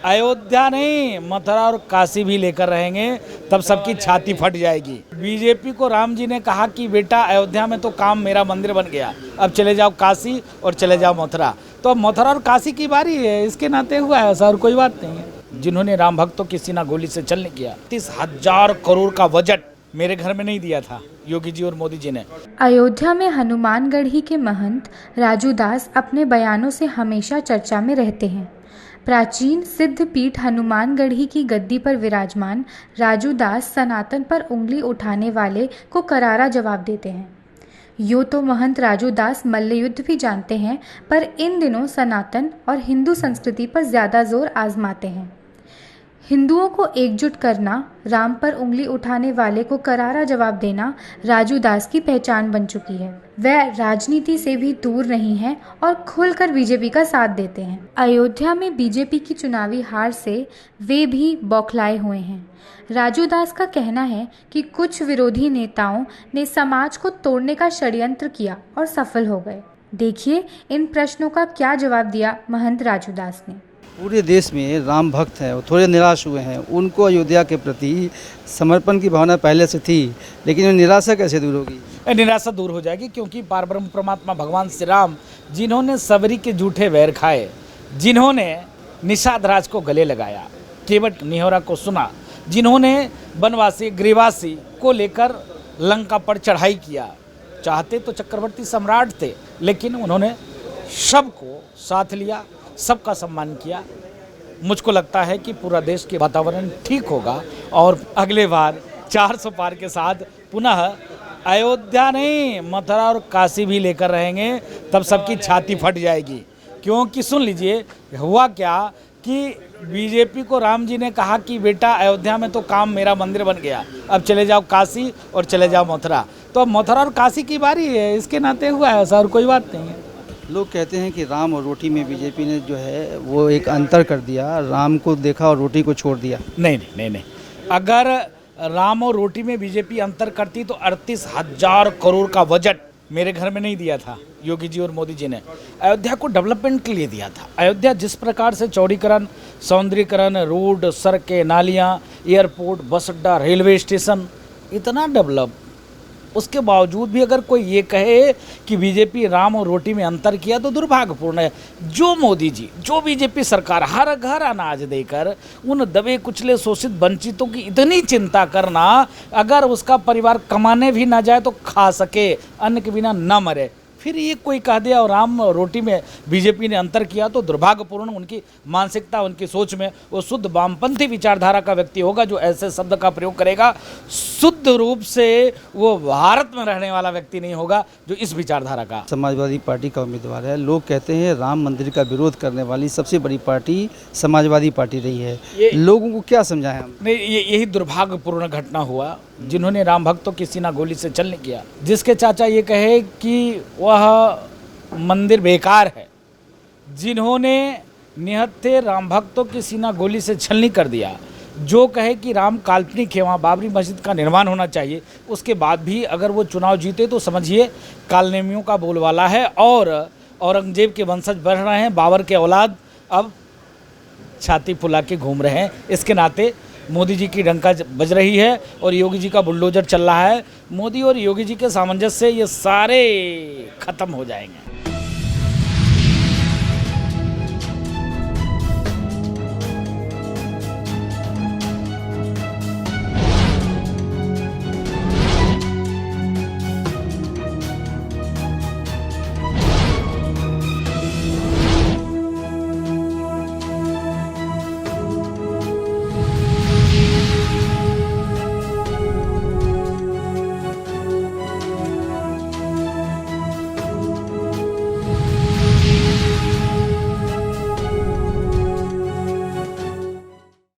अयोध्या नहीं, मथुरा और काशी भी लेकर रहेंगे, तब सबकी छाती फट जाएगी। बीजेपी को राम जी ने कहा कि बेटा अयोध्या में तो काम मेरा मंदिर बन गया, अब चले जाओ काशी और चले जाओ मथुरा। तो अब मथुरा और काशी की बारी है, इसके नाते हुआ है, ऐसा और कोई बात नहीं है। जिन्होंने राम भक्तों की सीना गोली से छलनी किया, 30,000 करोड़ का बजट मेरे घर में नहीं दिया था योगी जी और मोदी जी ने। अयोध्या में हनुमानगढ़ी के महंत राजू दास अपने बयानों से हमेशा चर्चा में रहते हैं। प्राचीन सिद्ध पीठ हनुमानगढ़ी की गद्दी पर विराजमान राजू दास सनातन पर उंगली उठाने वाले को करारा जवाब देते हैं। यूँ तो महंत राजू दास मल्लयुद्ध भी जानते हैं, पर इन दिनों सनातन और हिंदू संस्कृति पर ज़्यादा जोर आजमाते हैं। हिंदुओं को एकजुट करना, राम पर उंगली उठाने वाले को करारा जवाब देना राजू दास की पहचान बन चुकी है। वह राजनीति से भी दूर नहीं है और खुलकर बीजेपी का साथ देते हैं। अयोध्या में बीजेपी की चुनावी हार से वे भी बौखलाए हुए हैं। राजू दास का कहना है कि कुछ विरोधी नेताओं ने समाज को तोड़ने का षड्यंत्र किया और सफल हो गए। देखिए इन प्रश्नों का क्या जवाब दिया महंत राजू दास ने। पूरे देश में राम भक्त हैं, वो थोड़े निराश हुए हैं। उनको अयोध्या के प्रति समर्पण की भावना पहले से थी, लेकिन निराशा कैसे दूर होगी? निराशा दूर हो जाएगी, क्योंकि पारब्रह्म परमात्मा भगवान श्री राम जिन्होंने सबरी के जूठे वैर खाए, जिन्होंने निषाद राज को गले लगाया, केवट निहोरा को सुना, जिन्होंने वनवासी गृहवासी को लेकर लंका पर चढ़ाई किया, चाहते तो चक्रवर्ती सम्राट थे, लेकिन उन्होंने सबको साथ लिया, सबका सम्मान किया। मुझको लगता है कि पूरा देश के वातावरण ठीक होगा और अगले बार 400 पार के साथ पुनः अयोध्या नहीं, मथुरा और काशी भी लेकर रहेंगे, तब सबकी छाती फट जाएगी। क्योंकि सुन लीजिए हुआ क्या कि बीजेपी को राम जी ने कहा कि बेटा अयोध्या में तो काम मेरा मंदिर बन गया, अब चले जाओ काशी और चले जाओ मथुरा। तो अब मथुरा और काशी की बारी है, इसके नाते हुआ है, ऐसा और कोई बात नहीं है। लोग कहते हैं कि राम और रोटी में बीजेपी ने जो है वो एक अंतर कर दिया, राम को देखा और रोटी को छोड़ दिया। नहीं, अगर राम और रोटी में बीजेपी अंतर करती तो 38,000 करोड़ का बजट मेरे घर में नहीं दिया था योगी जी और मोदी जी ने, अयोध्या को डेवलपमेंट के लिए दिया था। अयोध्या जिस प्रकार से चौड़ीकरण, सौंदर्यीकरण, रोड, सड़कें, नालियाँ, एयरपोर्ट, बस अड्डा, रेलवे स्टेशन, इतना डेवलप, उसके बावजूद भी अगर कोई ये कहे कि बीजेपी राम और रोटी में अंतर किया तो दुर्भाग्यपूर्ण है। जो मोदी जी, जो बीजेपी सरकार हर घर अनाज देकर उन दबे कुचले शोषित वंचितों की इतनी चिंता करना, अगर उसका परिवार कमाने भी ना जाए तो खा सके, अन्न के बिना न मरे, फिर ये कोई कह दिया और राम और रोटी में बीजेपी ने अंतर किया तो दुर्भाग्यपूर्ण उनकी मानसिकता, उनकी सोच में वो शुद्ध वामपंथी विचारधारा का व्यक्ति होगा जो ऐसे शब्द का प्रयोग करेगा। शुद्ध रूप से वो भारत में रहने वाला व्यक्ति नहीं होगा जो इस विचारधारा का। समाजवादी पार्टी का उम्मीदवार है। लोग कहते हैं राम मंदिर का विरोध करने वाली सबसे बड़ी पार्टी समाजवादी पार्टी रही है। लोगों को क्या समझाएं हम? नहीं, यही दुर्भाग्यपूर्ण घटना हुआ जिन्होंने राम भक्तों की सीना गोली से छलनी किया। जिसके चाचा ये कहे कि वह मंदिर बेकार है, जिन्होंने निहत्थे राम भक्तों की सीना गोली से छलनी कर दिया, जो कहे कि राम काल्पनिक है, वहाँ बाबरी मस्जिद का निर्माण होना चाहिए, उसके बाद भी अगर वो चुनाव जीते तो समझिए कालनेमियों का बोलबाला है और औरंगजेब के वंशज बढ़ रहे हैं, बाबर के औलाद अब छाती फुला के घूम रहे हैं। इसके नाते मोदी जी की डंका बज रही है और योगी जी का बुलडोजर चल रहा है। मोदी और योगी जी के सामंजस्य से ये सारे खत्म हो जाएंगे।